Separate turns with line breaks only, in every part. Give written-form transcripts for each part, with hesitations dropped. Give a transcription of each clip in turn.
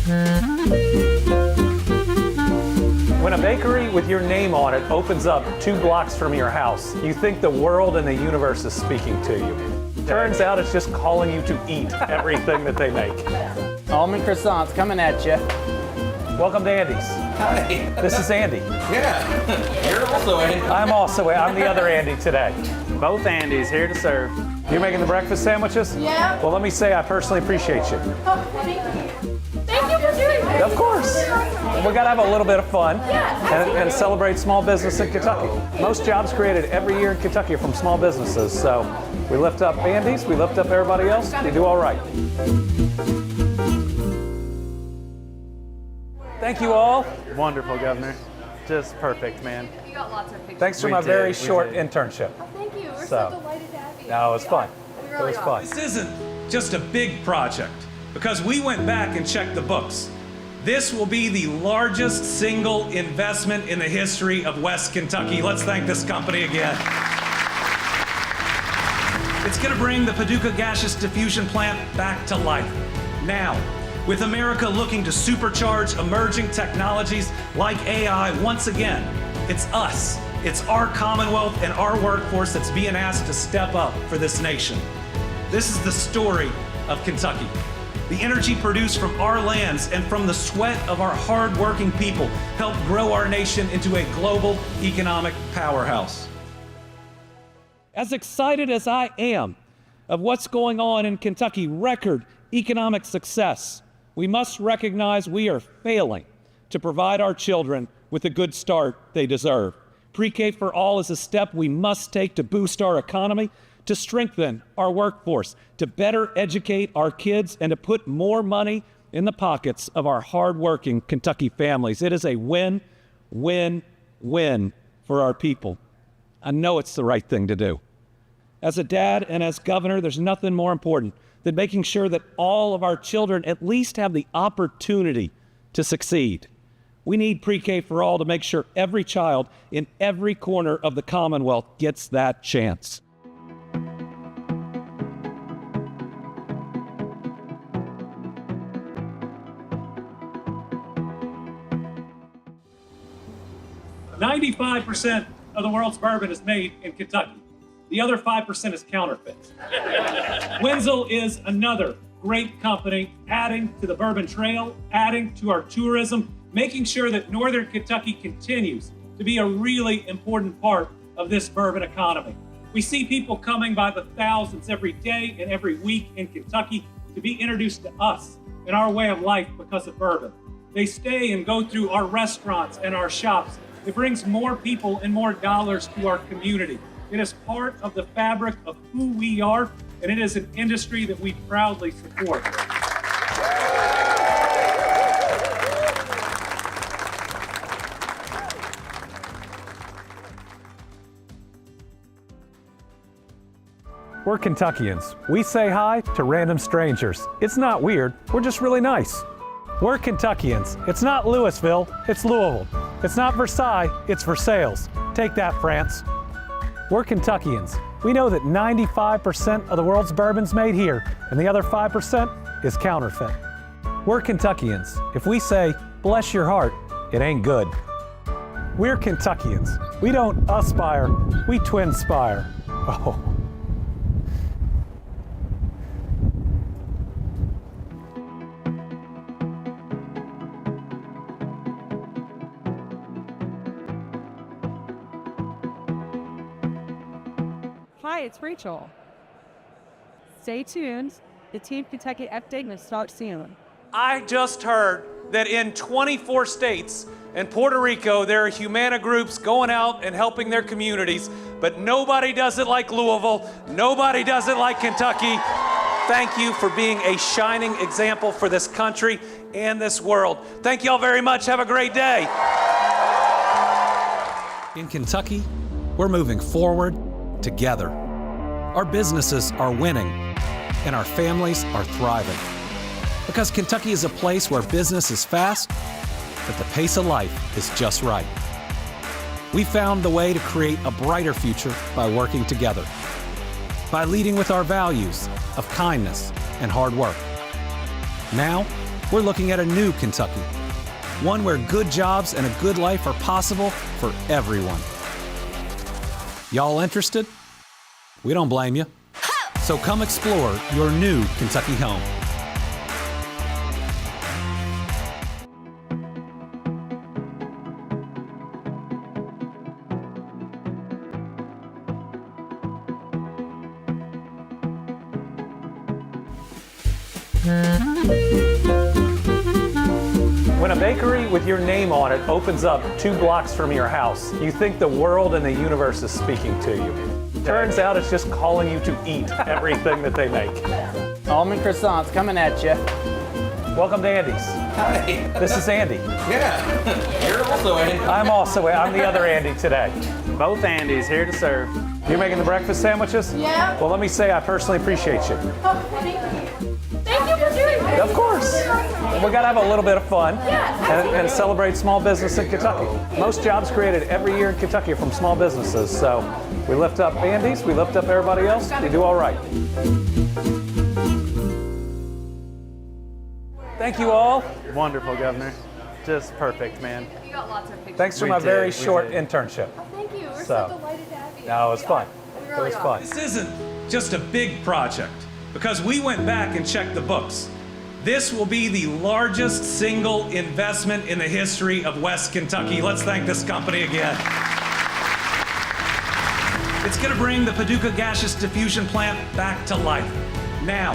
When a bakery with your name on it opens up 2 blocks from your house, you think the world and the universe is speaking to you. Turns out it's just calling you to eat everything that they make.
Almond croissants coming at you.
Welcome to Andy's.
Hi.
This is Andy.
Yeah. You're also Andy.
I'm the other Andy today.
Both Andys here to serve.
You're making the breakfast sandwiches?
Yeah.
Well, let me say I personally appreciate you.
Oh, thank you. Thank you for doing this.
Of course. We got to have a little bit of fun and celebrate small business in Kentucky. Most jobs created every year in Kentucky are from small businesses. So we lift up Andy's, we lift up everybody else, we do all right. Thank you all.
Wonderful, Governor. Just perfect, man.
We got lots of pictures.
Thanks for
We
my
did,
very
we
short
did.
internship.
Oh, thank you. We're
So-
so delighted to have you.
No, it was fun.
We
It
really
was
are.
fun.
This isn't just a big project, because we went back and checked the books. This will be the largest single investment in the history of West Kentucky. Let's thank this company again. It's going to bring the Paducah Gaseous Diffusion Plant back to life. Now, with America looking to supercharge emerging technologies like AI once again, it's us, it's our Commonwealth and our workforce that's being asked to step up for this nation. This is the story of Kentucky. The energy produced from our lands and from the sweat of our hard-working people helped grow our nation into a global economic powerhouse. As excited as I am of what's going on in Kentucky, record economic success, we must recognize we are failing to provide our children with the good start they deserve. Pre-K for all is a step we must take to boost our economy, to strengthen our workforce, to better educate our kids, and to put more money in the pockets of our hardworking Kentucky families. It is a win, win, win for our people. I know it's the right thing to do. As a dad and as governor, there's nothing more important than making sure that all of our children at least have the opportunity to succeed. We need pre-K for all to make sure every child in every corner of the Commonwealth gets that chance. "95% of the world's bourbon is made in Kentucky. The other 5% is counterfeit." Wenzel is another great company, adding to the Bourbon Trail, adding to our tourism, making sure that Northern Kentucky continues to be a really important part of this bourbon economy. We see people coming by the thousands every day and every week in Kentucky to be introduced to us and our way of life because of bourbon. They stay and go through our restaurants and our shops. It brings more people and more dollars to our community. It is part of the fabric of who we are, and it is an industry that we proudly support.
We're Kentuckians. We say hi to random strangers. It's not weird, we're just really nice. We're Kentuckians. It's not Louisville, it's Louisville. It's not Versailles, it's Versailles. Take that, France. We're Kentuckians. We know that 95% of the world's bourbon's made here, and the other 5% is counterfeit. We're Kentuckians. If we say, bless your heart, it ain't good. We're Kentuckians. We don't aspire, we twinspire. Oh.
Hi, it's Rachel. Stay tuned. The Team Kentucky update will start soon.
I just heard that in 24 states and Puerto Rico, there are Humana groups going out and helping their communities, but nobody does it like Louisville. Nobody does it like Kentucky. Thank you for being a shining example for this country and this world. Thank you all very much. Have a great day.
In Kentucky, we're moving forward together. Our businesses are winning, and our families are thriving. Because Kentucky is a place where business is fast, but the pace of life is just right. We found the way to create a brighter future by working together, by leading with our values of kindness and hard work. Now, we're looking at a new Kentucky. One where good jobs and a good life are possible for everyone. Y'all interested? We don't blame you. So come explore your new Kentucky home.
When a bakery with your name on it opens up 2 blocks from your house, you think the world and the universe is speaking to you. Turns out it's just calling you to eat everything that they make.
Almond croissants coming at you.
Welcome to Andy's.
Hi.
This is Andy.
Yeah. You're also Andy.
I'm the other Andy today.
Both Andys here to serve.
You making the breakfast sandwiches?
Yeah.
Well, let me say I personally appreciate you.
Oh, thank you. Thank you for doing this.
Of course. We got to have a little bit of fun and celebrate small business in Kentucky. Most jobs created every year in Kentucky are from small businesses. So we lift up Andy's, we lift up everybody else, we do all right. Thank you all.
Wonderful, Governor. Just perfect, man.
You got lots of pictures.
Thanks for
We
my
did,
very
we
short
did.
internship.
Oh, thank you. We're
So-
so delighted to have you.
No, it was fun.
We
It
really
was
are.
fun.
This isn't just a big project because we went back and checked the books. This will be the largest single investment in the history of West Kentucky. Let's thank this company again. It's going to bring the Paducah gaseous diffusion plant back to life. Now,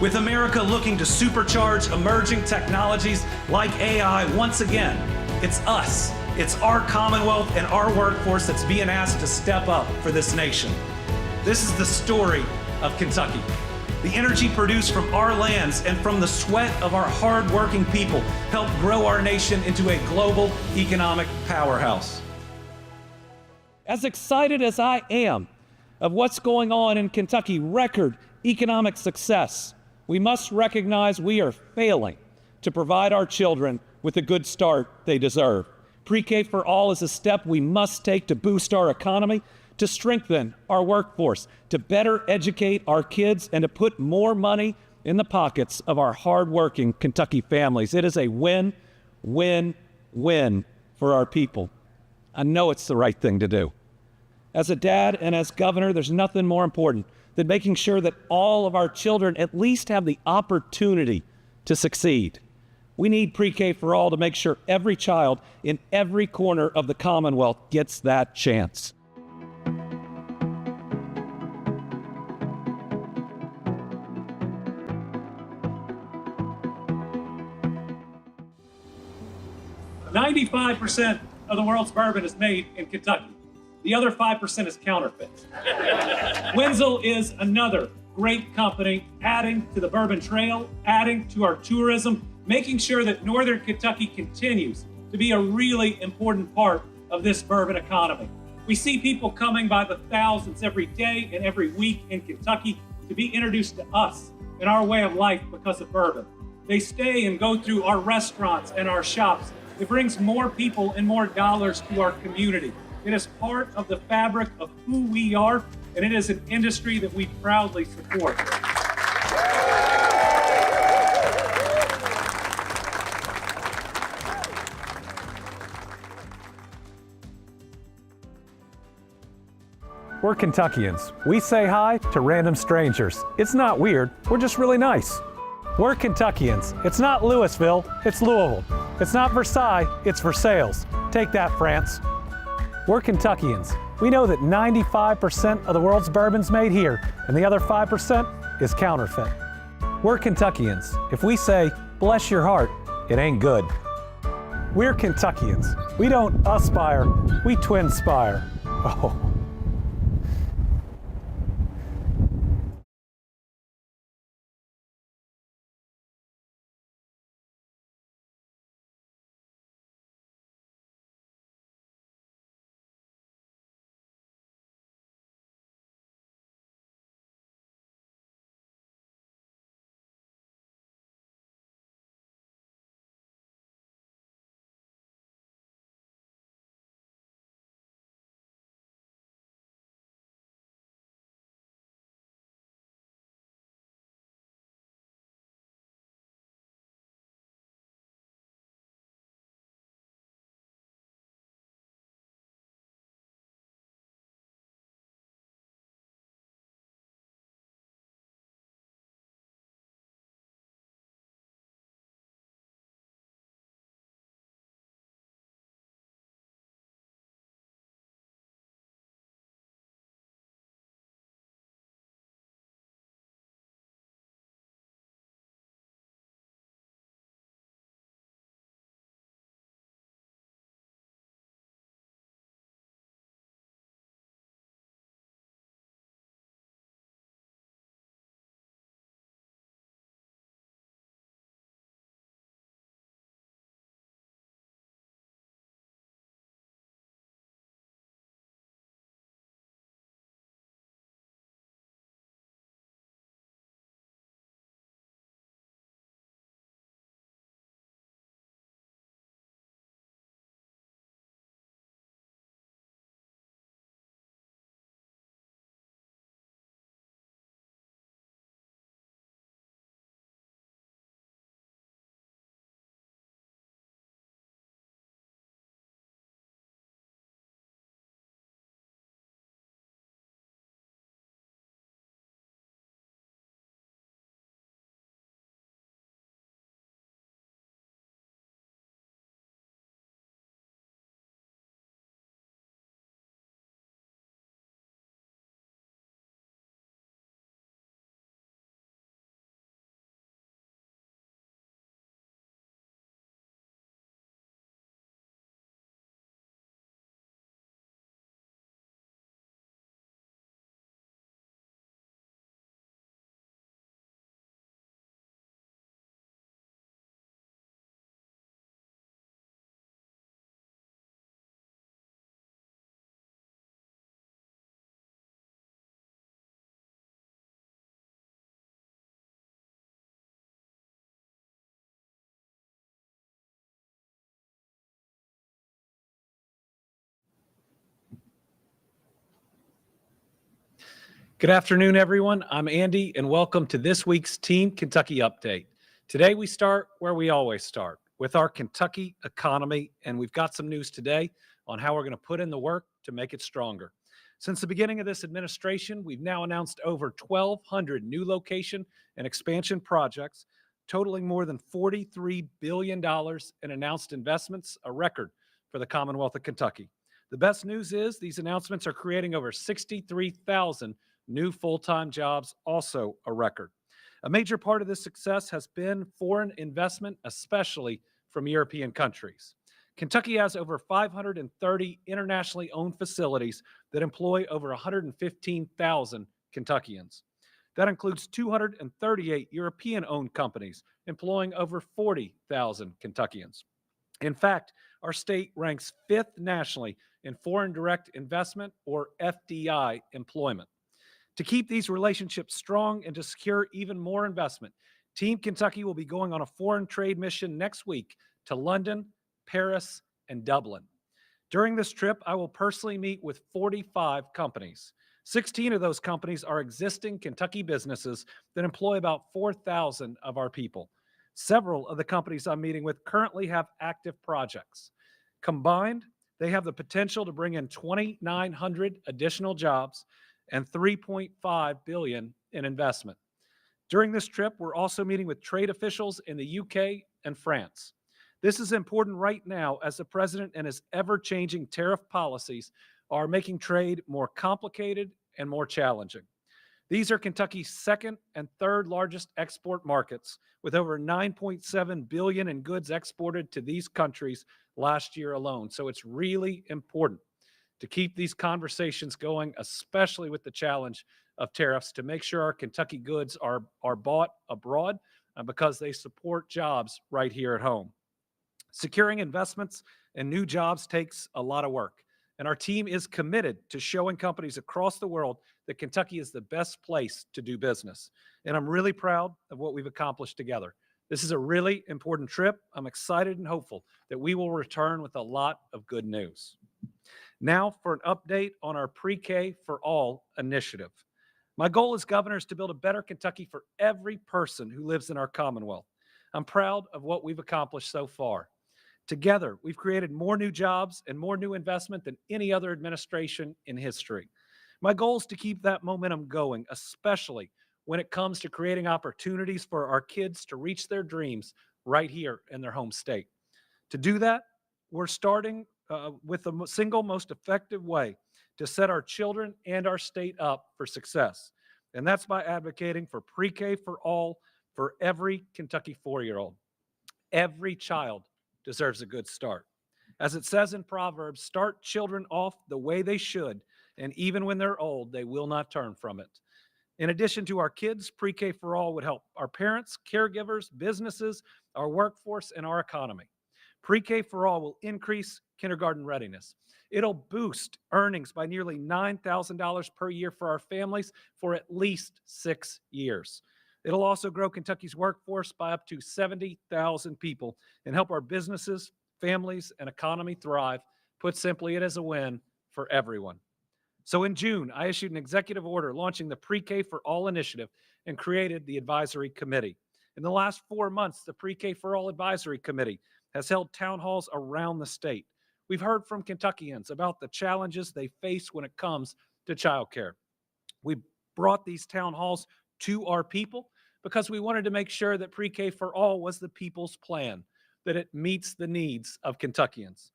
with America looking to supercharge emerging technologies like AI once again, it's us, it's our Commonwealth and our workforce that's being asked to step up for this nation. This is the story of Kentucky. The energy produced from our lands and from the sweat of our hard-working people helped grow our nation into a global economic powerhouse. As excited as I am of what's going on in Kentucky, record economic success, we must recognize we are failing to provide our children with the good start they deserve. Pre-K for all is a step we must take to boost our economy, to strengthen our workforce, to better educate our kids, and to put more money in the pockets of our hardworking Kentucky families. It is a win, win, win for our people. I know it's the right thing to do. As a dad and as governor, there's nothing more important than making sure that all of our children at least have the opportunity to succeed. We need Pre-K for all to make sure every child in every corner of the Commonwealth gets that chance. "95% of the world's bourbon is made in Kentucky. The other 5% is counterfeit." Wenzel is another great company, adding to the Bourbon Trail, adding to our tourism, making sure that Northern Kentucky continues to be a really important part of this bourbon economy. We see people coming by the thousands every day and every week in Kentucky to be introduced to us and our way of life because of bourbon. They stay and go through our restaurants and our shops. It brings more people and more dollars to our community. It is part of the fabric of who we are, and it is an industry that we proudly support.
We're Kentuckians. We say hi to random strangers. It's not weird, we're just really nice. We're Kentuckians. It's not Louisville, it's Louisville. It's not Versailles, it's Versailles. Take that, France. We're Kentuckians. We know that 95% of the world's bourbon's made here, and the other 5% is counterfeit. We're Kentuckians. If we say, bless your heart, it ain't good. We're Kentuckians. We don't aspire, we twinspire. Oh. Good afternoon, everyone. I'm Andy, and welcome to this week's Team Kentucky Update. Today, we start where we always start, with our Kentucky economy, and we've got some news today on how we're going to put in the work to make it stronger. Since the beginning of this administration, we've now announced over 1,200 new location and expansion projects, totaling more than $43 billion in announced investments, a record for the Commonwealth of Kentucky. The best news is these announcements are creating over 63,000 new full-time jobs, also a record. A major part of this success has been foreign investment, especially from European countries. Kentucky has over 530 internationally owned facilities that employ over 115,000 Kentuckians. That includes 238 European-owned companies employing over 40,000 Kentuckians. In fact, our state ranks 5th nationally in foreign direct investment, or FDI, employment. To keep these relationships strong and to secure even more investment, Team Kentucky will be going on a foreign trade mission next week to London, Paris, and Dublin. During this trip, I will personally meet with 45 companies. 16 of those companies are existing Kentucky businesses that employ about 4,000 of our people. Several of the companies I'm meeting with currently have active projects. Combined, they have the potential to bring in 2,900 additional jobs and $3.5 billion in investment. During this trip, we're also meeting with trade officials in the UK and France. This is important right now as the president and his ever-changing tariff policies are making trade more complicated and more challenging. These are Kentucky's second and third largest export markets, with over $9.7 billion in goods exported to these countries last year alone. So it's really important to keep these conversations going, especially with the challenge of tariffs, to make sure our Kentucky goods are bought abroad because they support jobs right here at home. Securing investments and new jobs takes a lot of work, and our team is committed to showing companies across the world that Kentucky is the best place to do business. And I'm really proud of what we've accomplished together. This is a really important trip. I'm excited and hopeful that we will return with a lot of good news. Now for an update on our Pre-K for All initiative. My goal as governor is to build a better Kentucky for every person who lives in our Commonwealth. I'm proud of what we've accomplished so far. Together, we've created more new jobs and more new investment than any other administration in history. My goal is to keep that momentum going, especially when it comes to creating opportunities for our kids to reach their dreams right here in their home state. To do that, we're starting with the single most effective way to set our children and our state up for success. And that's by advocating for Pre-K for All for every Kentucky 4-year-old. Every child deserves a good start. As it says in Proverbs, start children off the way they should, and even when they're old, they will not turn from it. In addition to our kids, Pre-K for All would help our parents, caregivers, businesses, our workforce, and our economy. Pre-K for All will increase kindergarten readiness. It'll boost earnings by nearly $9,000 per year for our families for at least 6 years. It'll also grow Kentucky's workforce by up to 70,000 people and help our businesses, families, and economy thrive. Put simply, it is a win for everyone. So in June, I issued an executive order launching the Pre-K for All initiative and created the advisory committee. In the last 4 months, the Pre-K for All advisory committee has held town halls around the state. We've heard from Kentuckians about the challenges they face when it comes to childcare. We brought these town halls to our people because we wanted to make sure that Pre-K for All was the people's plan, that it meets the needs of Kentuckians.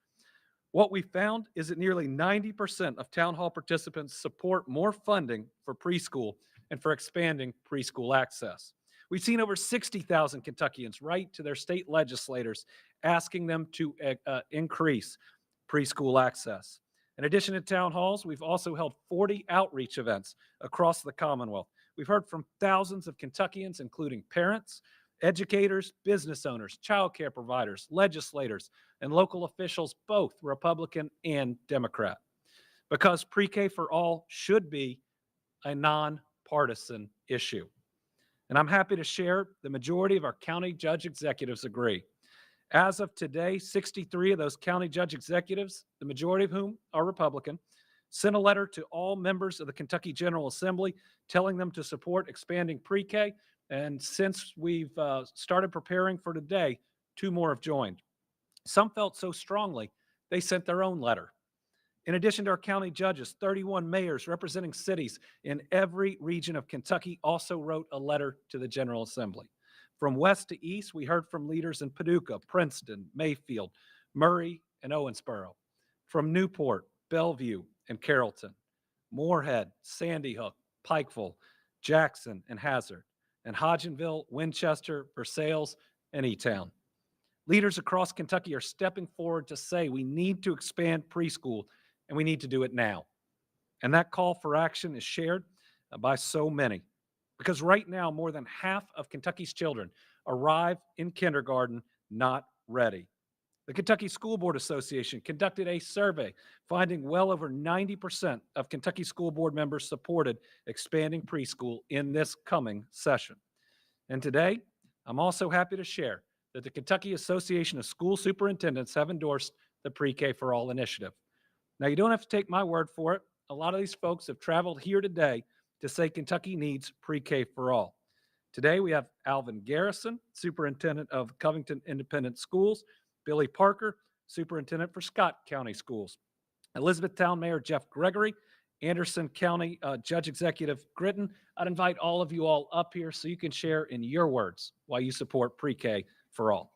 What we found is that nearly 90% of town hall participants support more funding for preschool and for expanding preschool access. We've seen over 60,000 Kentuckians write to their state legislators asking them to increase preschool access. In addition to town halls, we've also held 40 outreach events across the Commonwealth. We've heard from thousands of Kentuckians, including parents, educators, business owners, child care providers, legislators, and local officials, both Republican and Democrat. Because Pre-K for All should be a nonpartisan issue. And I'm happy to share the majority of our county judge executives agree. As of today, 63 of those county judge executives, the majority of whom are Republican, sent a letter to all members of the Kentucky General Assembly telling them to support expanding pre-K. And since we've started preparing for today, 2 more have joined. Some felt so strongly, they sent their own letter. In addition to our county judges, 31 mayors representing cities in every region of Kentucky also wrote a letter to the General Assembly. From west to east, we heard from leaders in Paducah, Princeton, Mayfield, Murray, and Owensboro. From Newport, Bellevue, and Carrollton, Moorhead, Sandy Hook, Pikeville, Jackson, and Hazard, and Hodgenville, Winchester, Versailles, and E-Town. Leaders across Kentucky are stepping forward to say we need to expand preschool and we need to do it now. And that call for action is shared by so many. Because right now, more than half of Kentucky's children arrive in kindergarten not ready. The Kentucky School Board Association conducted a survey finding well over 90% of Kentucky school board members supported expanding preschool in this coming session. And today, I'm also happy to share that the Kentucky Association of School Superintendents have endorsed the Pre-K for All initiative. Now, you don't have to take my word for it. A lot of these folks have traveled here today to say Kentucky needs Pre-K for All. Today, we have Alvin Garrison, Superintendent of Covington Independent Schools, Billy Parker, Superintendent for Scott County Schools, Elizabethtown Mayor Jeff Gregory, Anderson County Judge Executive Gritton. I'd invite all of you all up here so you can share in your words why you support Pre-K for All.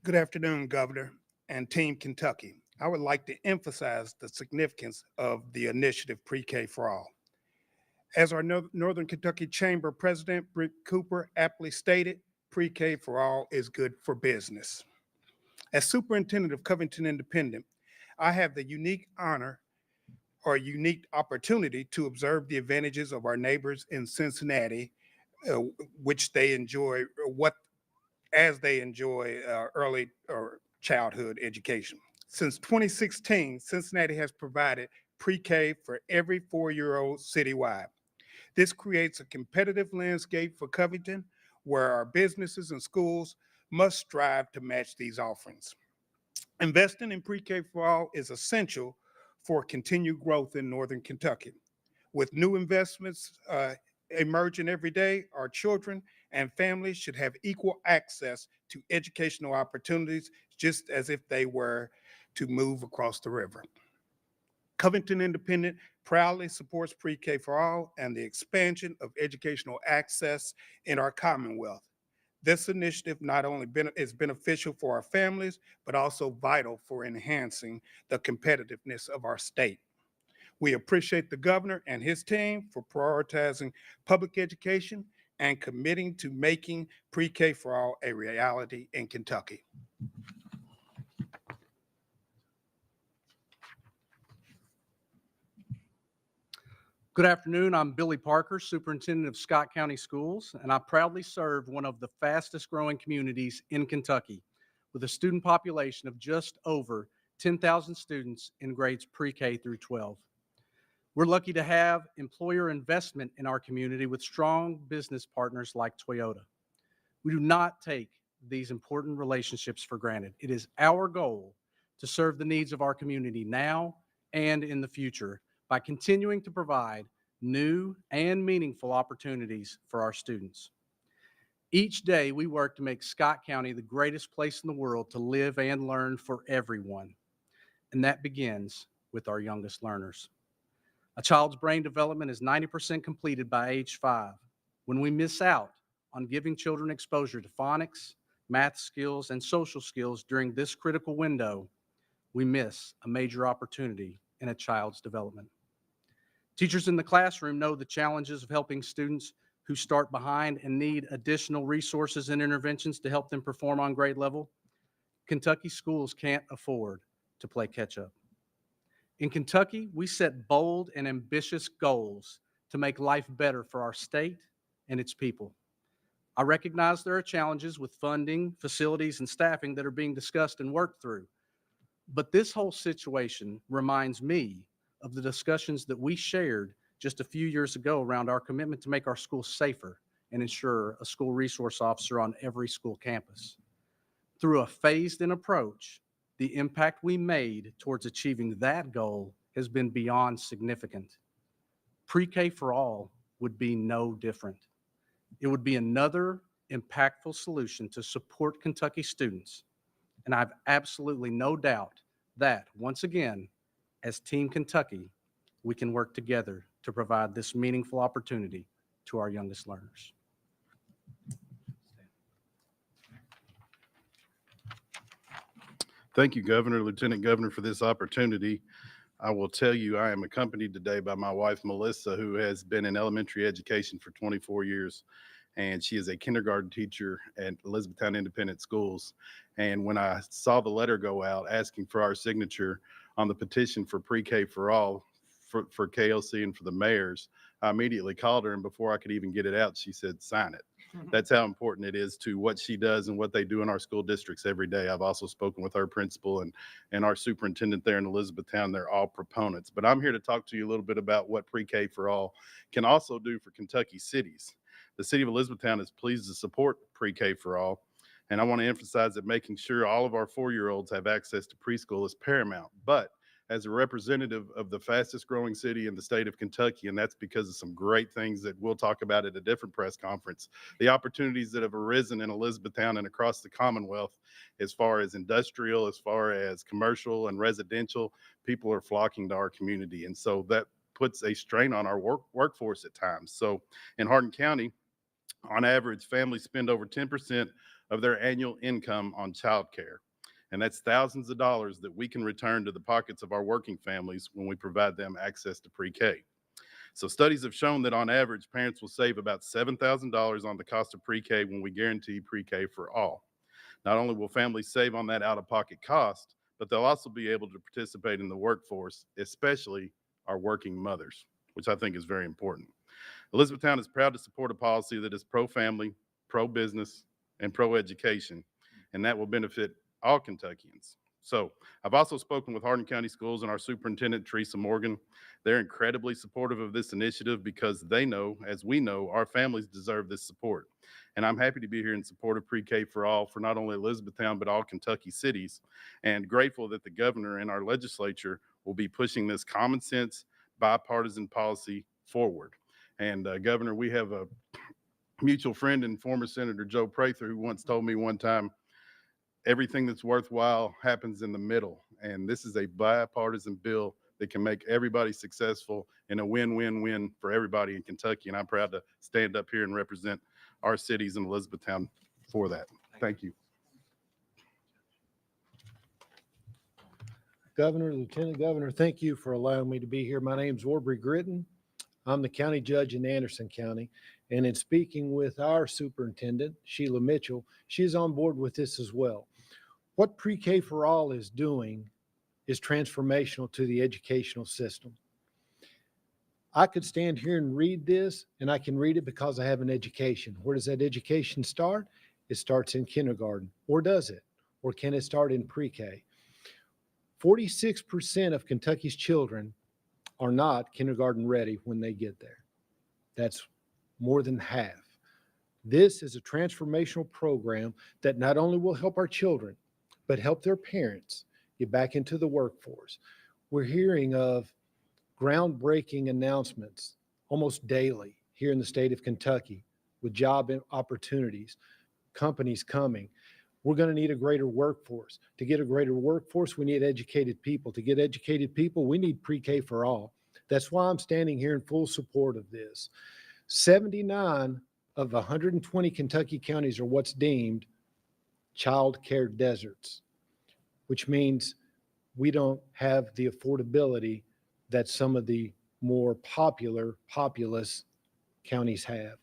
Good afternoon, Governor and Team Kentucky. I would like to emphasize the significance of the initiative Pre-K for All. As our Northern Kentucky Chamber President, Britt Cooper, aptly stated, Pre-K for All is good for business. As Superintendent of Covington Independent, I have the unique honor or unique opportunity to observe the advantages of our neighbors in Cincinnati, which they enjoy, as they enjoy early or childhood education. Since 2016, Cincinnati has provided pre-K for every 4-year-old citywide. This creates a competitive landscape for Covington, where our businesses and schools must strive to match these offerings. Investing in pre-K for all is essential for continued growth in Northern Kentucky. With new investments emerging every day, our children and families should have equal access to educational opportunities, just as if they were to move across the river. Covington Independent proudly supports Pre-K for All and the expansion of educational access in our Commonwealth. This initiative not only is beneficial for our families, but also vital for enhancing the competitiveness of our state. We appreciate the governor and his team for prioritizing public education and committing to making Pre-K for All a reality in Kentucky.
Good afternoon. I'm Billy Parker, Superintendent of Scott County Schools, and I proudly serve one of the fastest growing communities in Kentucky with a student population of just over 10,000 students in grades pre-K through 12. We're lucky to have employer investment in our community with strong business partners like Toyota. We do not take these important relationships for granted. It is our goal to serve the needs of our community now and in the future by continuing to provide new and meaningful opportunities for our students. Each day we work to make Scott County the greatest place in the world to live and learn for everyone. And that begins with our youngest learners. A child's brain development is 90% completed by age 5. When we miss out on giving children exposure to phonics, math skills, and social skills during this critical window, we miss a major opportunity in a child's development. Teachers in the classroom know the challenges of helping students who start behind and need additional resources and interventions to help them perform on grade level. Kentucky schools can't afford to play catch up. In Kentucky, we set bold and ambitious goals to make life better for our state and its people. I recognize there are challenges with funding, facilities, and staffing that are being discussed and worked through. But this whole situation reminds me of the discussions that we shared just a few years ago around our commitment to make our schools safer and ensure a school resource officer on every school campus. Through a phased-in approach, the impact we made towards achieving that goal has been beyond significant. Pre-K for all would be no different. It would be another impactful solution to support Kentucky students. And I have absolutely no doubt that, once again, as Team Kentucky, we can work together to provide this meaningful opportunity to our youngest learners.
Thank you, Governor, Lieutenant Governor, for this opportunity. I will tell you, I am accompanied today by my wife, Melissa, who has been in elementary education for 24 years, and she is a kindergarten teacher at Elizabethtown Independent Schools. And when I saw the letter go out asking for our signature on the petition for pre-K for all, for KLC and for the mayors, I immediately called her, and before I could even get it out, she said, sign it. That's how important it is to what she does and what they do in our school districts every day. I've also spoken with our principal and our superintendent there in Elizabethtown. They're all proponents. But I'm here to talk to you a little bit about what pre-K for all can also do for Kentucky cities. The city of Elizabethtown is pleased to support pre-K for all. And I want to emphasize that making sure all of our 4-year-olds have access to preschool is paramount. But as a representative of the fastest growing city in the state of Kentucky, and that's because of some great things that we'll talk about at a different press conference, the opportunities that have arisen in Elizabethtown and across the Commonwealth, as far as industrial, as far as commercial and residential, people are flocking to our community. And so that puts a strain on our workforce at times. So in Hardin County, on average, families spend over 10% of their annual income on childcare. And that's thousands of dollars that we can return to the pockets of our working families when we provide them access to pre-K. So studies have shown that on average, parents will save about $7,000 on the cost of pre-K when we guarantee pre-K for all. Not only will families save on that out-of-pocket cost, but they'll also be able to participate in the workforce, especially our working mothers, which I think is very important. Elizabethtown is proud to support a policy that is pro-family, pro-business, and pro-education, and that will benefit all Kentuckians. So I've also spoken with Hardin County Schools and our superintendent, Teresa Morgan. They're incredibly supportive of this initiative because they know, as we know, our families deserve this support. And I'm happy to be here in support of pre-K for all for not only Elizabethtown, but all Kentucky cities, and grateful that the governor and our legislature will be pushing this common sense, bipartisan policy forward. And Governor, we have a mutual friend and former Senator Joe Prather who once told me one time, everything that's worthwhile happens in the middle. And this is a bipartisan bill that can make everybody successful and a win-win-win for everybody in Kentucky. And I'm proud to stand up here and represent our cities in Elizabethtown for that. Thank you.
Governor, Lieutenant Governor, thank you for allowing me to be here. My name's Aubrey Gritton. I'm the county judge in Anderson County. And in speaking with our superintendent, Sheila Mitchell, she's on board with this as well. What pre-K for all is doing is transformational to the educational system. I could stand here and read this, and I can read it because I have an education. Where does that education start? It starts in kindergarten. Or does it? Or can it start in pre-K? 46% of Kentucky's children are not kindergarten ready when they get there. That's more than half. This is a transformational program that not only will help our children, but help their parents get back into the workforce. We're hearing of groundbreaking announcements almost daily here in the state of Kentucky with job opportunities, companies coming. We're going to need a greater workforce. To get a greater workforce, we need educated people. To get educated people, we need pre-K for all. That's why I'm standing here in full support of this. 79 of the 120 Kentucky counties are what's deemed child care deserts, which means we don't have the affordability that some of the more populous counties have.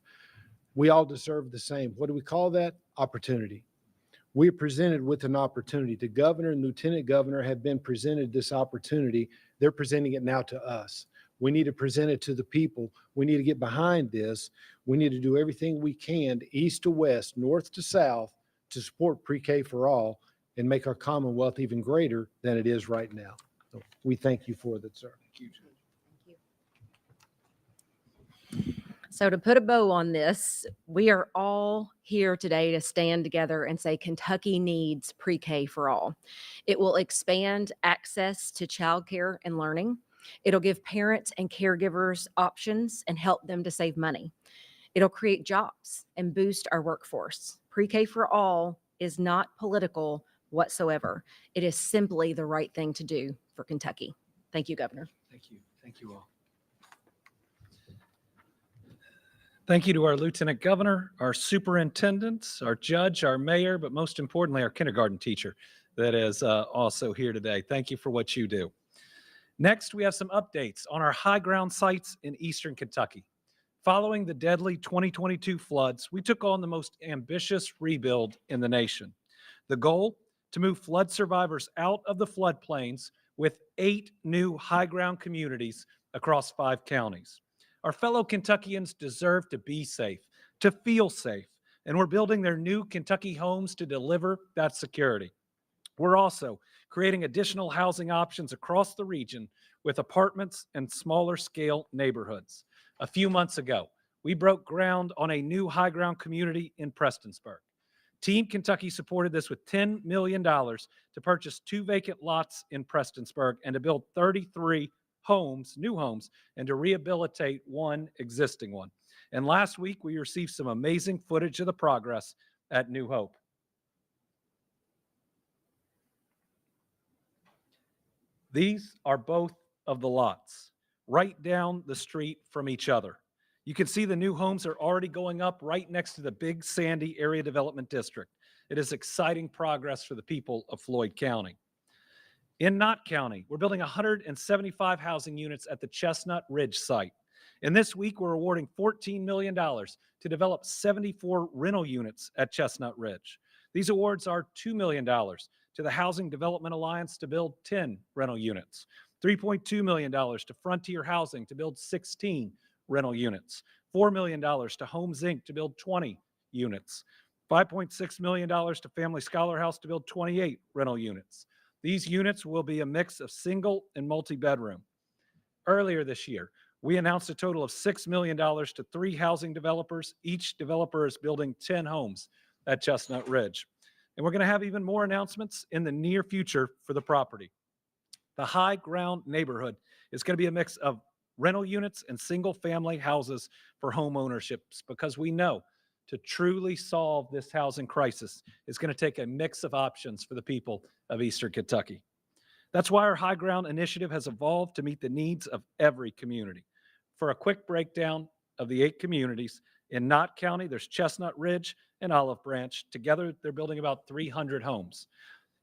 We all deserve the same. What do we call that? Opportunity. We're presented with an opportunity. The governor and lieutenant governor have been presented this opportunity. They're presenting it now to us. We need to present it to the people. We need to get behind this. We need to do everything we can, east to west, north to south, to support pre-K for all and make our Commonwealth even greater than it is right now. So we thank you for that, sir.
Thank you.
So to put a bow on this, we are all here today to stand together and say Kentucky needs pre-K for all. It will expand access to childcare and learning. It'll give parents and caregivers options and help them to save money. It'll create jobs and boost our workforce. Pre-K for all is not political whatsoever. It is simply the right thing to do for Kentucky. Thank you, Governor.
Thank you. Thank you all. Thank you to our Lieutenant Governor, our superintendents, our judge, our mayor, but most importantly, our kindergarten teacher that is also here today. Thank you for what you do. Next, we have some updates on our high ground sites in Eastern Kentucky. Following the deadly 2022 floods, we took on the most ambitious rebuild in the nation. The goal, to move flood survivors out of the floodplains with 8 new high ground communities across 5 counties. Our fellow Kentuckians deserve to be safe, to feel safe, and we're building their new Kentucky homes to deliver that security. We're also creating additional housing options across the region with apartments and smaller scale neighborhoods. A few months ago, we broke ground on a new high ground community in Prestonsburg. Team Kentucky supported this with $10 million to purchase 2 vacant lots in Prestonsburg and to build 33 homes, new homes, and to rehabilitate 1 existing one. And last week, we received some amazing footage of the progress at New Hope. These are both of the lots right down the street from each other. You can see the new homes are already going up right next to the Big Sandy Area Development District. It is exciting progress for the people of Floyd County. In Knott County, we're building 175 housing units at the Chestnut Ridge site. And this week, we're awarding $14 million to develop 74 rental units at Chestnut Ridge. These awards are $2 million to the Housing Development Alliance to build 10 rental units, $3.2 million to Frontier Housing to build 16 rental units, $4 million to Homes Inc. to build 20 units, $5.6 million to Family Scholar House to build 28 rental units. These units will be a mix of single and multi-bedroom. Earlier this year, we announced a total of $6 million to 3 housing developers. Each developer is building 10 homes at Chestnut Ridge. And we're going to have even more announcements in the near future for the property. The high ground neighborhood is going to be a mix of rental units and single family houses for home ownerships, because we know to truly solve this housing crisis is going to take a mix of options for the people of Eastern Kentucky. That's why our high ground initiative has evolved to meet the needs of every community. For a quick breakdown of the 8 communities, in Knott County, there's Chestnut Ridge and Olive Branch. Together, they're building about 300 homes.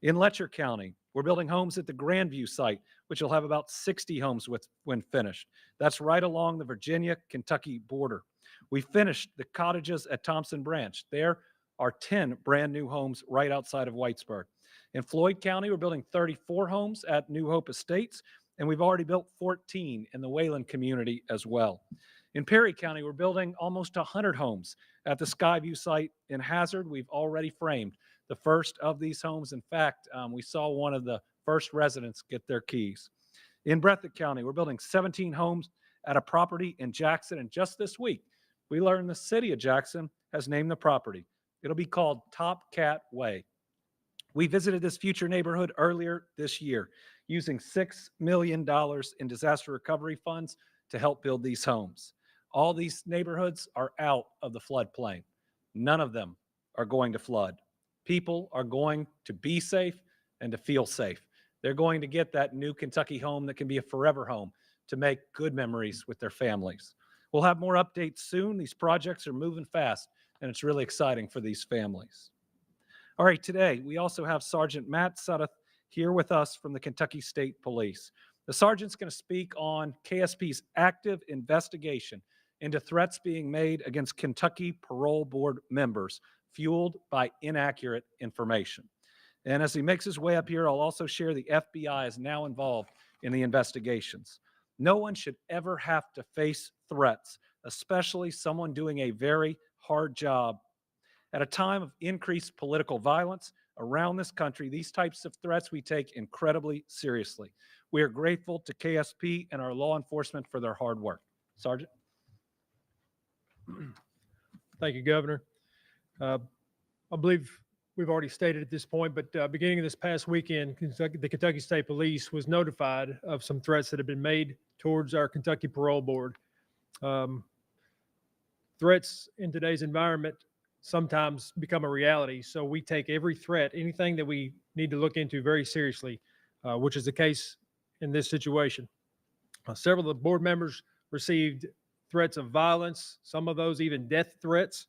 In Letcher County, we're building homes at the Grandview site, which will have about 60 homes when finished. That's right along the Virginia-Kentucky border. We finished the cottages at Thompson Branch. There are 10 brand new homes right outside of Whitesburg. In Floyd County, we're building 34 homes at New Hope Estates, and we've already built 14 in the Wayland community as well. In Perry County, we're building almost 100 homes at the Skyview site in Hazard. We've already framed the first of these homes. In fact, we saw one of the first residents get their keys. In Breathitt County, we're building 17 homes at a property in Jackson. And just this week, we learned the city of Jackson has named the property. It'll be called Top Cat Way. We visited this future neighborhood earlier this year using $6 million in disaster recovery funds to help build these homes. All these neighborhoods are out of the floodplain. None of them are going to flood. People are going to be safe and to feel safe. They're going to get that new Kentucky home that can be a forever home to make good memories with their families. We'll have more updates soon. These projects are moving fast, and it's really exciting for these families. All right, today we also have Sergeant Matt Sudduth here with us from the Kentucky State Police. The sergeant's going to speak on KSP's active investigation into threats being made against Kentucky Parole Board members, fueled by inaccurate information. And as he makes his way up here, I'll also share the FBI is now involved in the investigations. No one should ever have to face threats, especially someone doing a very hard job. At a time of increased political violence around this country, these types of threats we take incredibly seriously. We are grateful to KSP and our law enforcement for their hard work. Sergeant?
Thank you, Governor. I believe we've already stated at this point, but beginning of this past weekend, the Kentucky State Police was notified of some threats that have been made towards our Kentucky Parole Board. Threats in today's environment sometimes become a reality, so we take every threat, anything that we need to look into very seriously, which is the case in this situation. Several of the board members received threats of violence, some of those even death threats.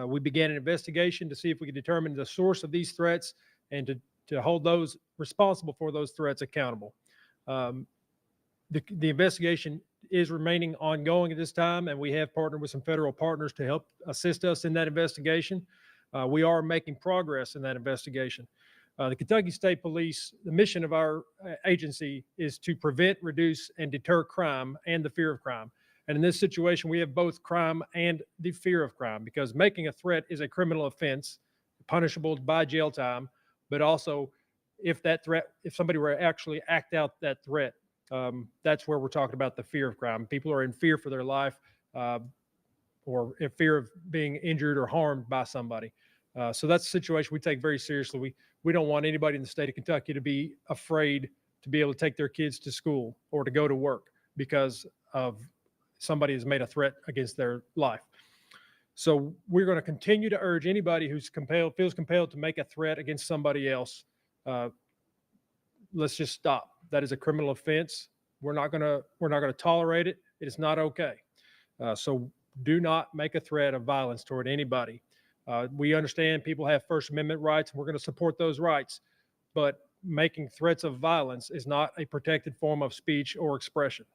We began an investigation to see if we could determine the source of these threats and to hold those responsible for those threats accountable. The investigation is remaining ongoing at this time, and we have partnered with some federal partners to help assist us in that investigation. We are making progress in that investigation. The Kentucky State Police, the mission of our agency is to prevent, reduce, and deter crime and the fear of crime. And in this situation, we have both crime and the fear of crime, because making a threat is a criminal offense, punishable by jail time, but also if somebody were to actually act out that threat, that's where we're talking about the fear of crime. People are in fear for their life or in fear of being injured or harmed by somebody. So that's a situation we take very seriously. We don't want anybody in the state of Kentucky to be afraid to be able to take their kids to school or to go to work because of somebody has made a threat against their life. So we're going to continue to urge anybody who's feels compelled to make a threat against somebody else. Let's just stop. That is a criminal offense. We're not going to tolerate it. It is not okay. So do not make a threat of violence toward anybody. We understand people have First Amendment rights, and we're going to support those rights. But making threats of violence is not a protected form of speech or expression.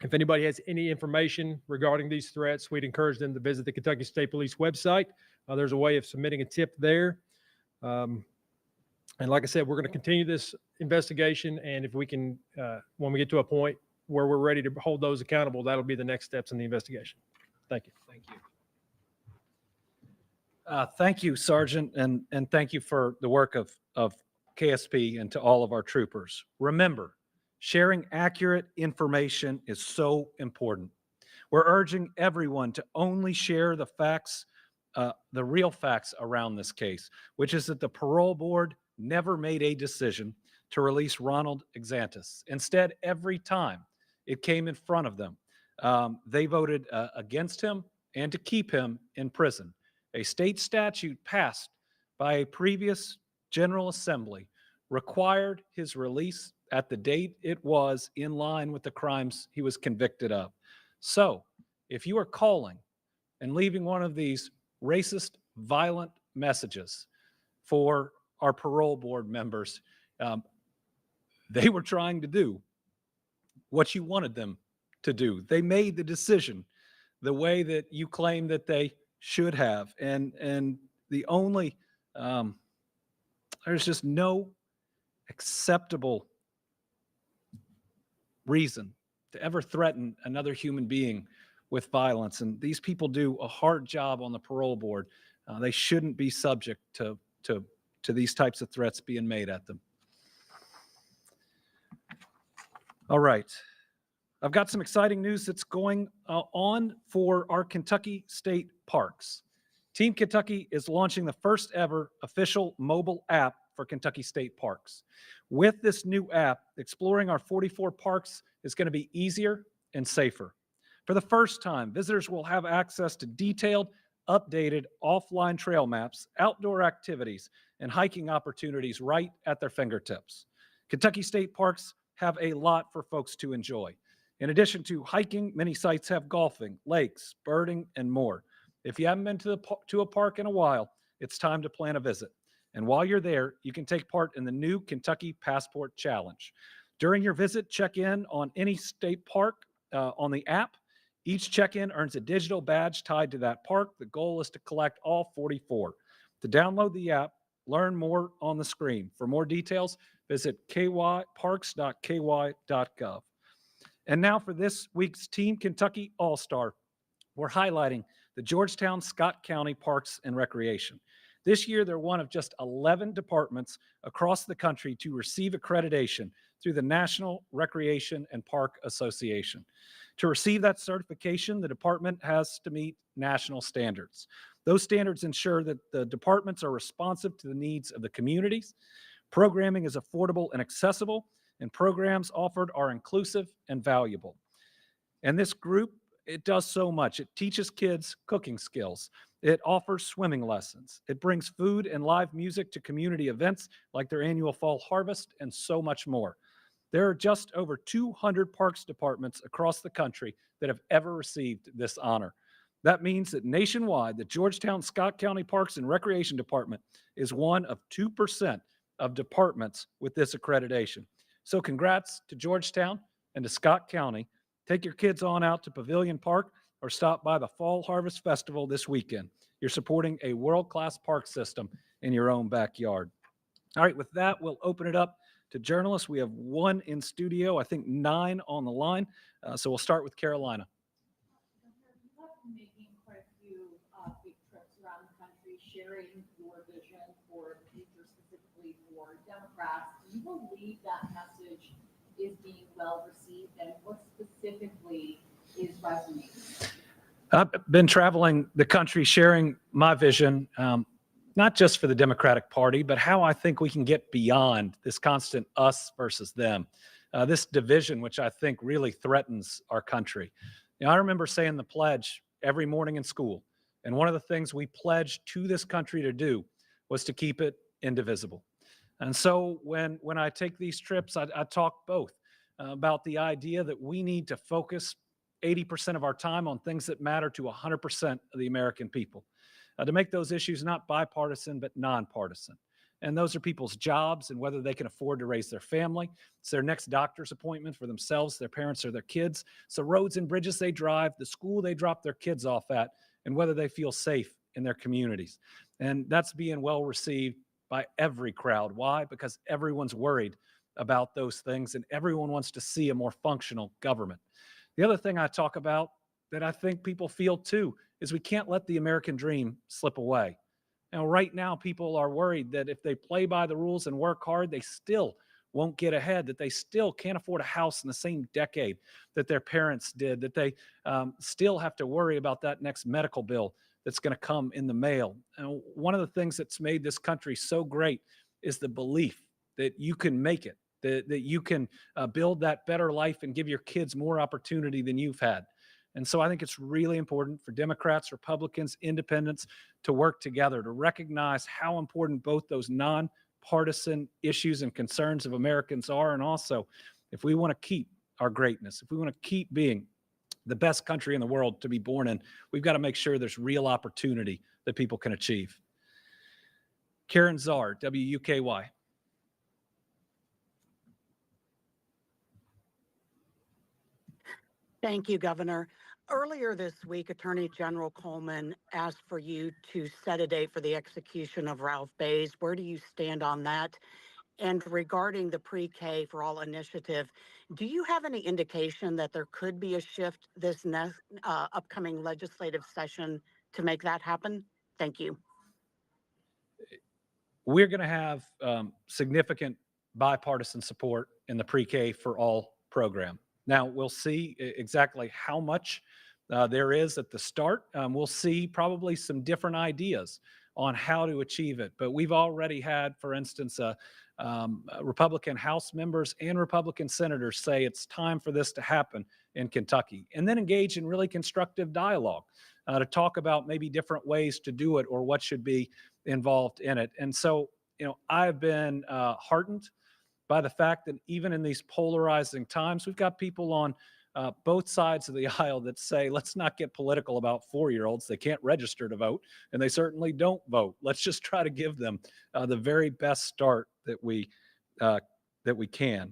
If anybody has any information regarding these threats, we'd encourage them to visit the Kentucky State Police website. There's a way of submitting a tip there. And like I said, we're going to continue this investigation. And if we can, when we get to a point where we're ready to hold those accountable, that'll be the next steps in the investigation. Thank you.
Thank you. Thank you, Sergeant, and thank you for the work of KSP and to all of our troopers. Remember, sharing accurate information is so important. We're urging everyone to only share the facts, the real facts around this case, which is that the parole board never made a decision to release Ronald Exantis. Instead, every time it came in front of them, they voted against him and to keep him in prison. A state statute passed by a previous General Assembly required his release at the date it was in line with the crimes he was convicted of. So, if you are calling and leaving one of these racist, violent messages for our parole board members, they were trying to do what you wanted them to do. They made the decision the way that you claim that they should have. And the only, there's just no acceptable reason to ever threaten another human being with violence. And these people do a hard job on the parole board. They shouldn't be subject to these types of threats being made at them. All right. I've got some exciting news that's going on for our Kentucky State Parks. Team Kentucky is launching the first ever official mobile app for Kentucky State Parks. With this new app, exploring our 44 parks is going to be easier and safer. For the first time, visitors will have access to detailed, updated offline trail maps, outdoor activities, and hiking opportunities right at their fingertips. Kentucky State Parks have a lot for folks to enjoy. In addition to hiking, many sites have golfing, lakes, birding, and more. If you haven't been to a park in a while, it's time to plan a visit. And while you're there, you can take part in the new Kentucky Passport Challenge. During your visit, check in on any state park on the app. Each check-in earns a digital badge tied to that park. The goal is to collect all 44. To download the app, learn more on the screen. For more details, visit parks.ky.gov. And now for this week's Team Kentucky All-Star, we're highlighting the Georgetown Scott County Parks and Recreation.
This year, they're one of just 11 departments across the country to receive accreditation through the National Recreation and Park Association. To receive that certification, the department has to meet national standards. Those standards ensure that the departments are responsive to the needs of the communities, programming is affordable and accessible, and programs offered are inclusive and valuable. And this group, it does so much. It teaches kids cooking skills. It offers swimming lessons. It brings food and live music to community events like their annual fall harvest and so much more. There are just over 200 parks departments across the country that have ever received this honor. That means that nationwide, the Georgetown Scott County Parks and Recreation Department is one of 2% of departments with this accreditation. So congrats to Georgetown and to Scott County. Take your kids on out to Pavilion Park or stop by the Fall Harvest Festival this weekend. You're supporting a world-class park system in your own backyard. All right, with that, we'll open it up to journalists. We have one in studio, I think 9 on the line. So we'll start with Carolina.
You have been making quite a few big trips around the country, sharing your vision for the future, specifically for Democrats. Do you believe that message is being well received, and what specifically is resonating?
I've been traveling the country sharing my vision, not just for the Democratic Party, but how I think we can get beyond this constant us versus them, this division, which I think really threatens our country. I remember saying the pledge every morning in school, and one of the things we pledged to this country to do was to keep it indivisible. And so when I take these trips, I talk both about the idea that we need to focus 80% of our time on things that matter to 100% of the American people, to make those issues not bipartisan, but nonpartisan. And those are people's jobs and whether they can afford to raise their family. It's their next doctor's appointment for themselves, their parents, or their kids. It's the roads and bridges they drive, the school they drop their kids off at, and whether they feel safe in their communities. And that's being well received by every crowd. Why? Because everyone's worried about those things and everyone wants to see a more functional government. The other thing I talk about that I think people feel too is we can't let the American dream slip away. Now, right now, people are worried that if they play by the rules and work hard, they still won't get ahead, that they still can't afford a house in the same decade that their parents did, that they still have to worry about that next medical bill that's going to come in the mail. And one of the things that's made this country so great is the belief that you can make it, that you can build that better life and give your kids more opportunity than you've had. And so I think it's really important for Democrats, Republicans, independents to work together to recognize how important both those nonpartisan issues and concerns of Americans are. And also, if we want to keep our greatness, if we want to keep being the best country in the world to be born in, we've got to make sure there's real opportunity that people can achieve. Karen Czar, WUKY.
Thank you, Governor. Earlier this week, Attorney General Coleman asked for you to set a date for the execution of Ralph Bays. Where do you stand on that? And regarding the Pre-K for All initiative, do you have any indication that there could be a shift this next upcoming legislative session to make that happen? Thank you.
We're going to have significant bipartisan support in the Pre-K for All program. Now, we'll see exactly how much there is at the start. We'll see probably some different ideas on how to achieve it. But we've already had, for instance, Republican House members and Republican senators say it's time for this to happen in Kentucky, and then engage in really constructive dialogue to talk about maybe different ways to do it or what should be involved in it. And so, I've been heartened by the fact that even in these polarizing times, we've got people on both sides of the aisle that say, let's not get political about 4-year-olds. They can't register to vote, and they certainly don't vote. Let's just try to give them the very best start that we can.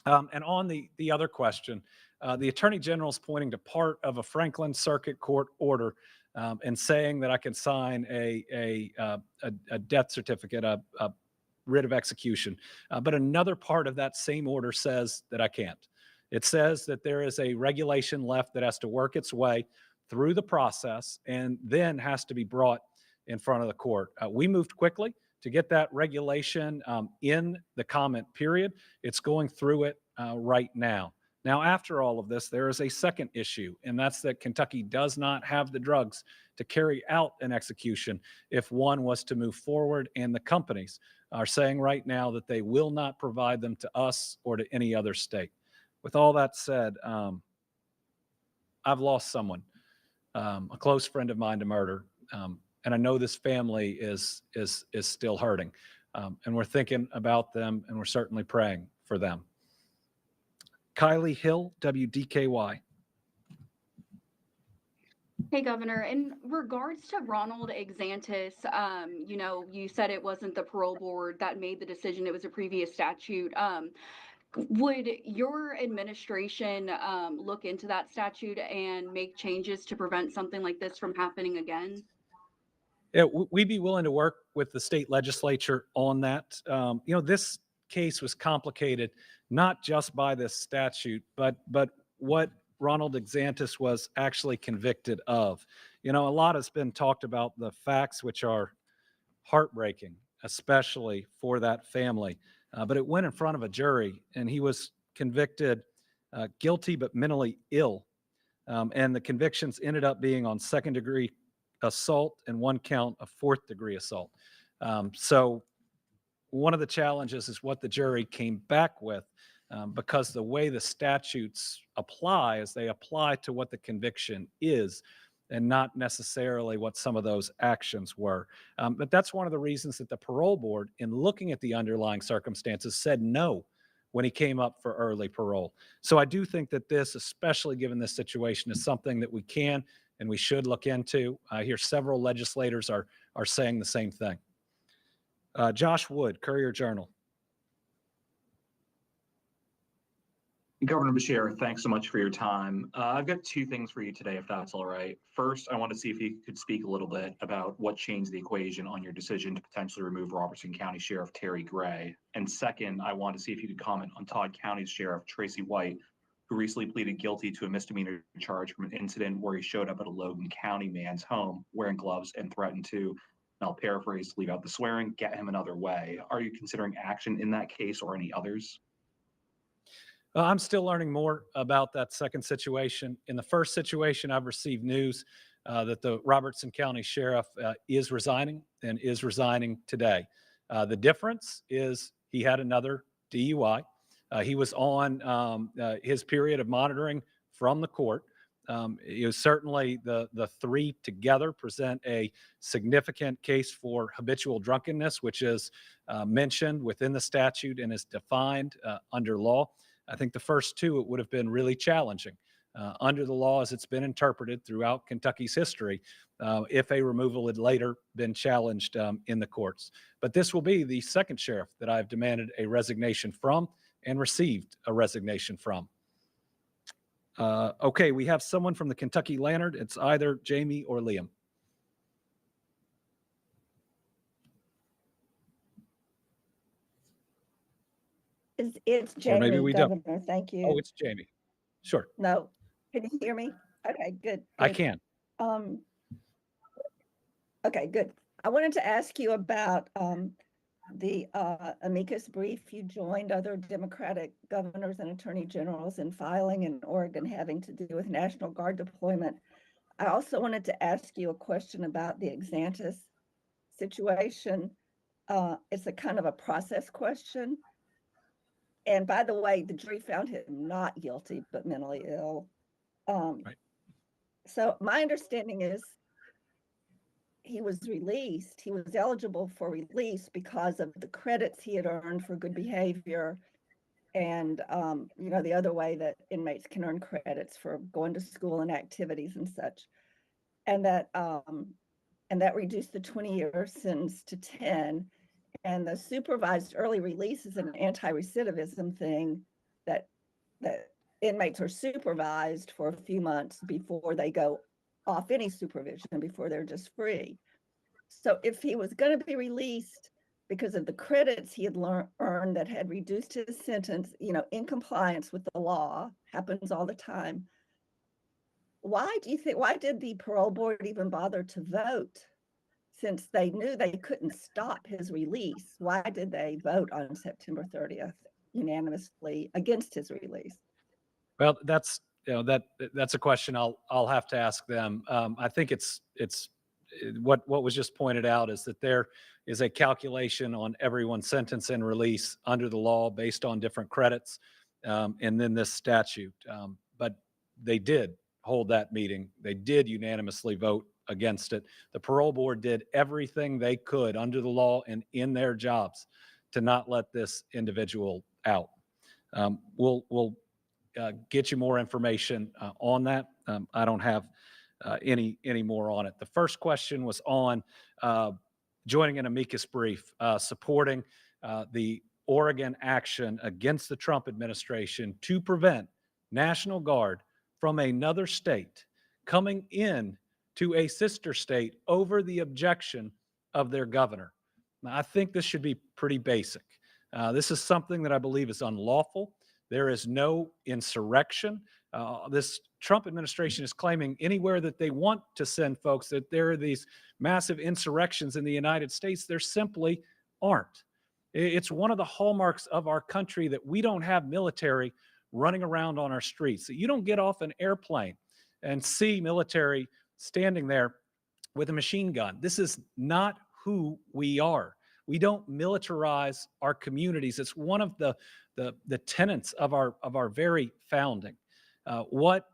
And on the other question, the Attorney General is pointing to part of a Franklin Circuit Court order and saying that I can sign a death certificate, a writ of execution. But another part of that same order says that I can't. It says that there is a regulation left that has to work its way through the process and then has to be brought
in front of the court. We moved quickly to get that regulation in the comment period. It's going through it right now. Now, after all of this, there is a second issue, and that's that Kentucky does not have the drugs to carry out an execution if one was to move forward, and the companies are saying right now that they will not provide them to us or to any other state. With all that said, I've lost someone, a close friend of mine, to murder, and I know this family is still hurting, and we're thinking about them, and we're certainly praying for them. Kylie Hill, WDKY.
Hey, Governor, in regards to Ronald Exantis, you said it wasn't the parole board that made the decision, it was a previous statute. Would your administration look into that statute and make changes to prevent something like this from happening again?
Yeah, we'd be willing to work with the state legislature on that. This case was complicated not just by this statute, but what Ronald Exantis was actually convicted of. A lot has been talked about the facts, which are heartbreaking, especially for that family. But it went in front of a jury, and he was convicted guilty but mentally ill. And the convictions ended up being on second-degree assault and one count of fourth-degree assault. So one of the challenges is what the jury came back with, because the way the statutes apply is they apply to what the conviction is and not necessarily what some of those actions were. But that's one of the reasons that the parole board, in looking at the underlying circumstances, said no when he came up for early parole. So I do think that this, especially given this situation, is something that we can and we should look into. I hear several legislators are saying the same thing. Josh Wood, Courier-Journal.
Governor Beshear, thanks so much for your time. I've got two things for you today, if that's all right. First, I want to see if you could speak a little bit about what changed the equation on your decision to potentially remove Robertson County Sheriff Terry Gray. And second, I want to see if you could comment on Todd County's Sheriff Tracy White, who recently pleaded guilty to a misdemeanor charge from an incident where he showed up at a Logan County man's home wearing gloves and threatened to, and I'll paraphrase, leave out the swearing, get him another way. Are you considering action in that case or any others?
I'm still learning more about that second situation. In the first situation, I've received news that the Robertson County Sheriff is resigning and is resigning today. The difference is he had another DUI. He was on his period of monitoring from the court. Certainly the three together present a significant case for habitual drunkenness, which is mentioned within the statute and is defined under law. I think the first two, it would have been really challenging under the law as it's been interpreted throughout Kentucky's history, if a removal had later been challenged in the courts. But this will be the second sheriff that I've demanded a resignation from and received a resignation from. Okay, we have someone from the Kentucky Lantern. It's either Jamie or Liam.
It's Jamie,
or maybe we
Governor.
don't.
Thank you.
Oh, it's Jamie. Sure.
No, can you hear me? Okay, good.
I
good.
can.
Okay, good. I wanted to ask you about the amicus brief you joined other Democratic governors and attorney generals in filing in Oregon having to do with National Guard deployment. I also wanted to ask you a question about the Exantis situation. It's a kind of a process question. And by the way, the jury found him not guilty, but mentally ill.
Right.
So my understanding is he was released. He was eligible for release because of the credits he had earned for good behavior. And, the other way that inmates can earn credits for going to school and activities and such. And that reduced the 20-year sentence to 10. And the supervised early release is an anti-recidivism thing that inmates are supervised for a few months before they go off any supervision, before they're just free. So if he was going to be released because of the credits he had earned that had reduced his sentence, in compliance with the law, happens all the time, why did the parole board even bother to vote since they knew they couldn't stop his release, why did they vote on September 30th unanimously against his release?
Well, that's a question I'll have to ask them. I think it's what was just pointed out is that there is a calculation on everyone's sentence and release under the law based on different credits, and then this statute. But they did hold that meeting. They did unanimously vote against it. The parole board did everything they could under the law and in their jobs to not let this individual out. We'll get you more information on that. I don't have any more on it. The first question was on joining an amicus brief supporting the Oregon action against the Trump administration to prevent National Guard from another state coming in to a sister state over the objection of their governor. Now, I think this should be pretty basic. This is something that I believe is unlawful. There is no insurrection. This Trump administration is claiming anywhere that they want to send folks that there are these massive insurrections in the United States. There simply aren't. It's one of the hallmarks of our country that we don't have military running around on our streets. That you don't get off an airplane and see military standing there with a machine gun. This is not who we are. We don't militarize our communities. It's one of the tenets of our very founding. What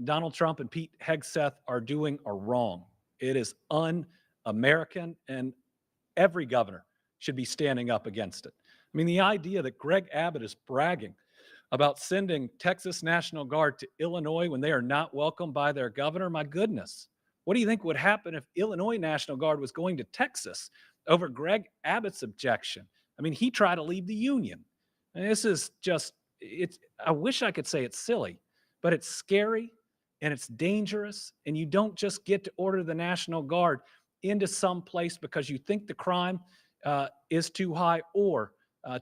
Donald Trump and Pete Hegseth are doing are wrong. It is un-American, and every governor should be standing up against it. I mean, the idea that Greg Abbott is bragging about sending Texas National Guard to Illinois when they are not welcomed by their governor, my goodness. What do you think would happen if Illinois National Guard was going to Texas over Greg Abbott's objection? I mean, he tried to leave the Union. And this is just, I wish I could say it's silly, but it's scary and it's dangerous. And you don't just get to order the National Guard into some place because you think the crime is too high, or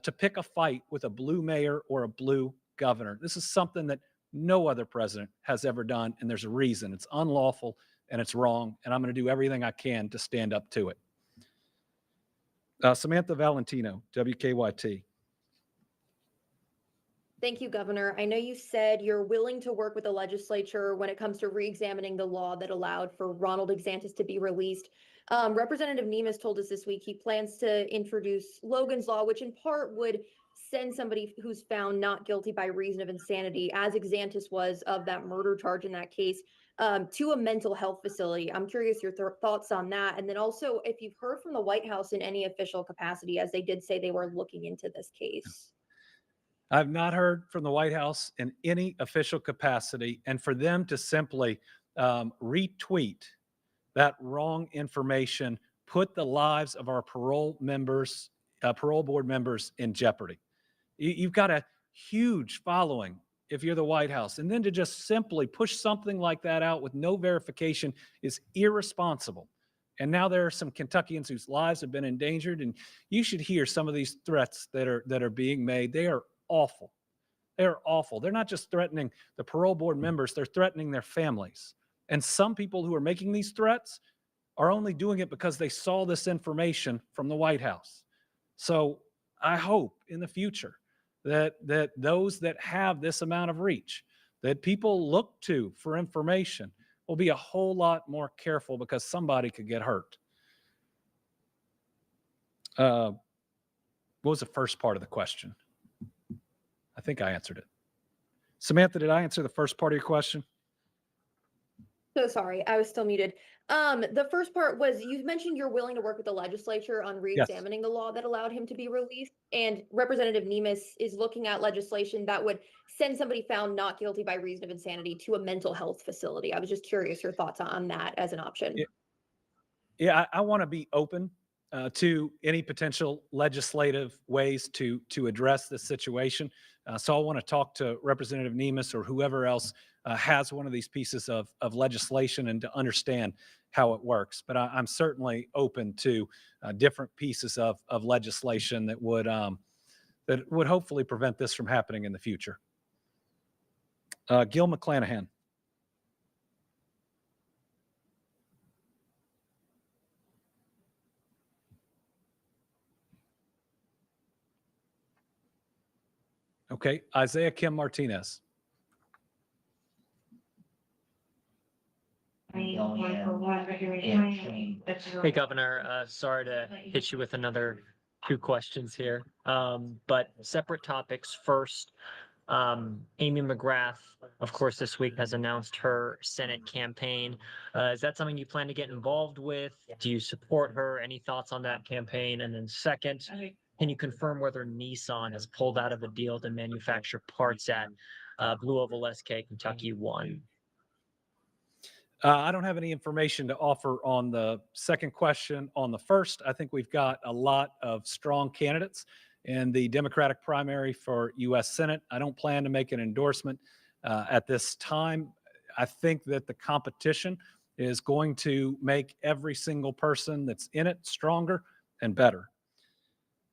to pick a fight with a blue mayor or a blue governor. This is something that no other president has ever done, and there's a reason. It's unlawful and it's wrong, and I'm going to do everything I can to stand up to it. Samantha Valentino, WKYT.
Thank you, Governor. I know you said you're willing to work with the legislature when it comes to re-examining the law that allowed for Ronald DeSantis to be released. Representative Nemes told us this week he plans to introduce Logan's Law, which in part would send somebody who's found not guilty by reason of insanity, as DeSantis was of that murder charge in that case, to a mental health facility. I'm curious your thoughts on that. And then also, if you've heard from the White House in any official capacity, as they did say they were looking into this case.
I've not heard from the White House in any official capacity, and for them to simply retweet that wrong information put the lives of our parole board members in jeopardy. You've got a huge following if you're the White House, and then to just simply push something like that out with no verification is irresponsible. And now there are some Kentuckians whose lives have been endangered, and you should hear some of these threats that are being made. They are awful. They're awful. They're not just threatening the parole board members, they're threatening their families. And some people who are making these threats are only doing it because they saw this information from the White House. So I hope in the future that those that have this amount of reach, that people look to for information, will be a whole lot more careful, because somebody could get hurt. What was the first part of the question? I think I answered it. Samantha, did I answer the first part of your question?
So sorry, I was still muted. The first part was, you mentioned you're willing to work with the legislature on re-examining the law that allowed him to be released. And Representative Nemes is looking at legislation that would send somebody found not guilty by reason of insanity to a mental health facility. I was just curious your thoughts on that as an option.
Yeah, I want to be open to any potential legislative ways to address this situation. So I want to talk to Representative Nemes or whoever else has one of these pieces of legislation, and to understand how it works. But I'm certainly open to different pieces of legislation that would hopefully prevent this from happening in the future. Gil McClanahan.
Okay, Isaiah Kim Martinez.
Hey, Governor, sorry to hit you with another 2 questions here. But separate topics. First, Amy McGrath, of course, this week has announced her Senate campaign. Is that something you plan to get involved with? Do you support her? Any thoughts on that campaign? And then second, can you confirm whether Nissan has pulled out of a deal to manufacture parts at Blue Oval SK Kentucky 1?
I don't have any information to offer on the second question. On the first, I think we've got a lot of strong candidates in the Democratic primary for U.S. Senate. I don't plan to make an endorsement at this time. I think that the competition is going to make every single person that's in it stronger and better.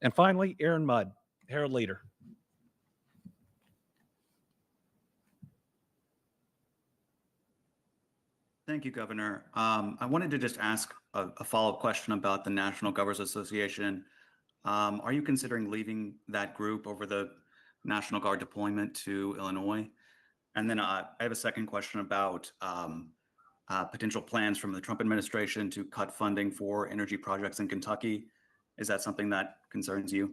And finally, Aaron Mudd, Herald Leader.
Thank you, Governor. I wanted to just ask a follow-up question about the National Governors Association. Are you considering leaving that group over the National Guard deployment to Illinois? And then I have a second question about potential plans from the Trump administration to cut funding for energy projects in Kentucky. Is that something that concerns you?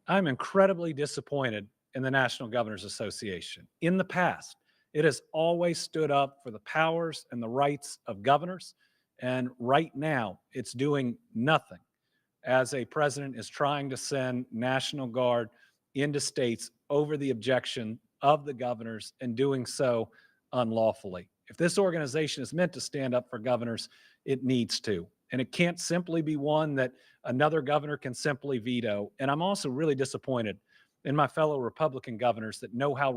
I'm incredibly disappointed in the National Governors Association. In the past, it has always stood up for the powers and the rights of governors. And right now, it's doing nothing as a president is trying to send National Guard into states over the objection of the governors and doing so unlawfully. If this organization is meant to stand up for governors, it needs to. And it can't simply be one that another governor can simply veto. And I'm also really disappointed in my fellow Republican governors that know how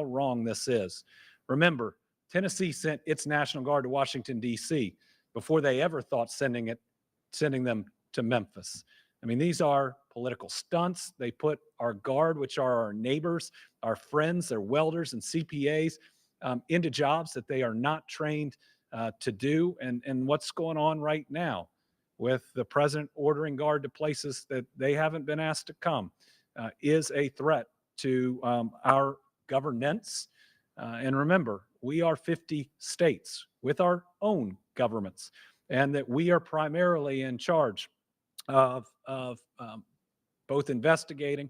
wrong this is. Remember, Tennessee sent its National Guard to Washington, D.C. before they ever thought sending them to Memphis. I mean, these are political stunts. They put our Guard, which are our neighbors, our friends, they're welders and CPAs, into jobs that they are not trained to do. And what's going on right now with the president ordering Guard to places that they haven't been asked to come is a threat to our governance. And remember, we are 50 states with our own governments, and that we are primarily in charge of both investigating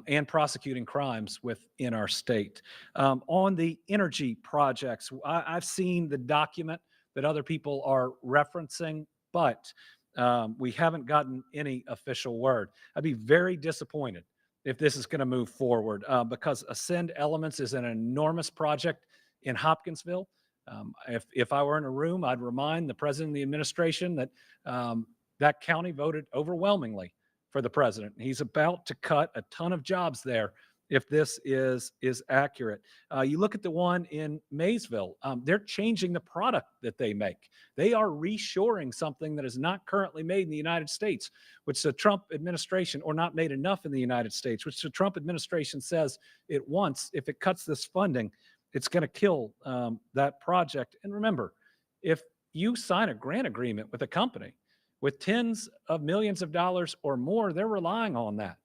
and prosecuting crimes within our state. On the energy projects, I've seen the document that other people are referencing, but we haven't gotten any official word. I'd be very disappointed if this is going to move forward because Ascend Elements is an enormous project in Hopkinsville. If I were in a room, I'd remind the president and the administration that that county voted overwhelmingly for the president. He's about to cut a ton of jobs there if this is accurate. You look at the one in Maysville, they're changing the product that they make. They are reshoring something that is not currently made in the United States, which the Trump administration, or not made enough in the United States, which the Trump administration says it wants. If it cuts this funding, it's going to kill that project. And remember, if you sign a grant agreement with a company with tens of millions of dollars or more, they're relying on that.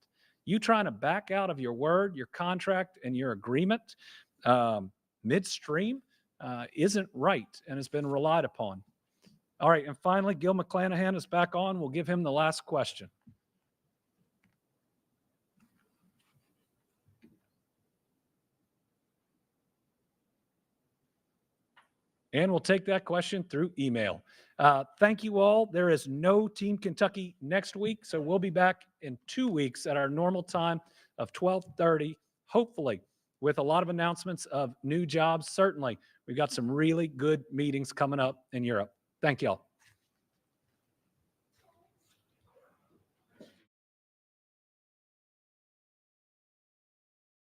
You trying to back out of your word, your contract, and your agreement midstream isn't right and has been relied upon. All right, and finally, Gil McClanahan is back on. We'll give him the last question. And we'll take that question through email. Thank you all. There is no Team Kentucky next week, so we'll be back in 2 weeks at our normal time of 12:30, hopefully with a lot of announcements of new jobs. Certainly, we've got some really good meetings coming up in Europe. Thank you all.